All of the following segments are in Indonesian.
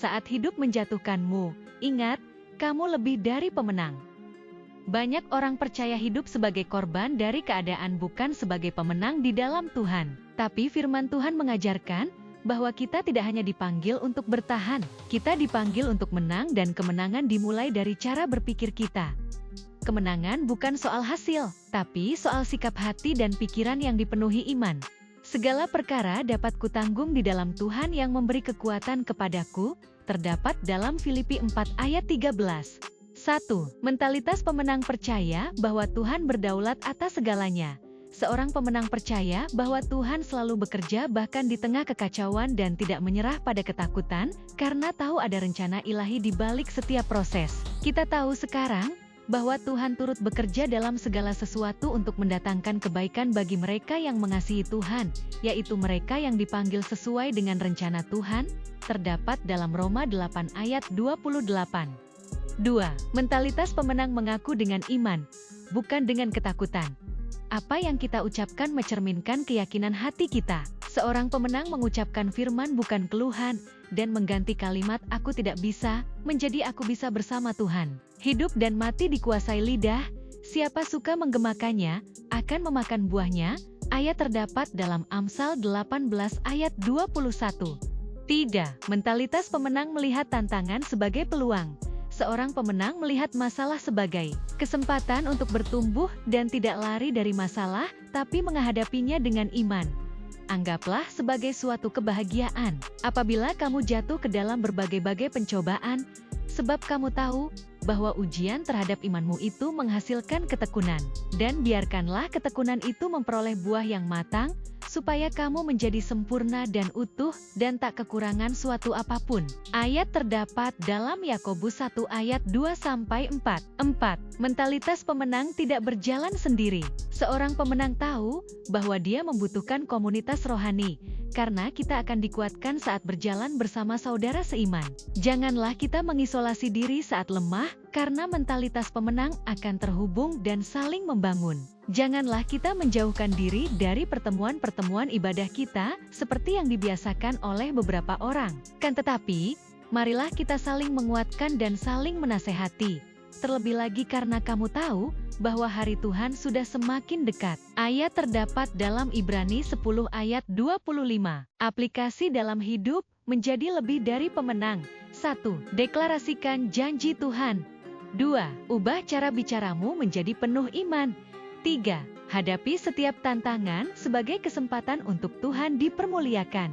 Saat hidup menjatuhkanmu, ingat, kamu lebih dari pemenang. Banyak orang percaya hidup sebagai korban dari keadaan, bukan sebagai pemenang di dalam Tuhan. Tapi firman Tuhan mengajarkan bahwa kita tidak hanya dipanggil untuk bertahan, kita dipanggil untuk menang, dan kemenangan dimulai dari cara berpikir kita. Kemenangan bukan soal hasil, tapi soal sikap hati dan pikiran yang dipenuhi iman. Segala perkara dapat kutanggung di dalam Tuhan yang memberi kekuatan kepadaku, terdapat dalam Filipi 4 ayat 13. 1. Mentalitas pemenang percaya bahwa Tuhan berdaulat atas segalanya. Seorang pemenang percaya bahwa Tuhan selalu bekerja bahkan di tengah kekacauan dan tidak menyerah pada ketakutan, karena tahu ada rencana ilahi di balik setiap proses. Kita tahu sekarang bahwa Tuhan turut bekerja dalam segala sesuatu untuk mendatangkan kebaikan bagi mereka yang mengasihi Tuhan, yaitu mereka yang dipanggil sesuai dengan rencana Tuhan, terdapat dalam Roma 8 ayat 28. 2. Mentalitas pemenang mengaku dengan iman, bukan dengan ketakutan. Apa yang kita ucapkan mencerminkan keyakinan hati kita. Seorang pemenang mengucapkan firman bukan keluhan, dan mengganti kalimat "aku tidak bisa" menjadi "aku bisa bersama Tuhan". Hidup dan mati dikuasai lidah, siapa suka menggemakannya, akan memakan buahnya. Ayat terdapat dalam Amsal 18 ayat 21. Tidak, mentalitas pemenang melihat tantangan sebagai peluang. Seorang pemenang melihat masalah sebagai kesempatan untuk bertumbuh dan tidak lari dari masalah, tapi menghadapinya dengan iman. Anggaplah sebagai suatu kebahagiaan apabila kamu jatuh ke dalam berbagai-bagai pencobaan, sebab kamu tahu bahwa ujian terhadap imanmu itu menghasilkan ketekunan. Dan biarkanlah ketekunan itu memperoleh buah yang matang, supaya kamu menjadi sempurna dan utuh, dan tak kekurangan suatu apapun. Ayat terdapat dalam Yakobus 1 ayat 2-4. 4. Mentalitas pemenang tidak berjalan sendiri. Seorang pemenang tahu bahwa dia membutuhkan komunitas rohani, karena kita akan dikuatkan saat berjalan bersama saudara seiman. Janganlah kita mengisolasi diri saat lemah, karena mentalitas pemenang akan terhubung dan saling membangun. Janganlah kita menjauhkan diri dari pertemuan-pertemuan ibadah kita, seperti yang dibiasakan oleh beberapa orang. Kan tetapi, marilah kita saling menguatkan dan saling menasehati. Terlebih lagi karena kamu tahu bahwa hari Tuhan sudah semakin dekat. Ayat terdapat dalam Ibrani 10 ayat 25. Aplikasi dalam hidup menjadi lebih dari pemenang. 1. Deklarasikan janji Tuhan. 2. Ubah cara bicaramu menjadi penuh iman. 3. Hadapi setiap tantangan sebagai kesempatan untuk Tuhan dipermuliakan.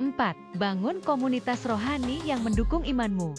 4. Bangun komunitas rohani yang mendukung imanmu.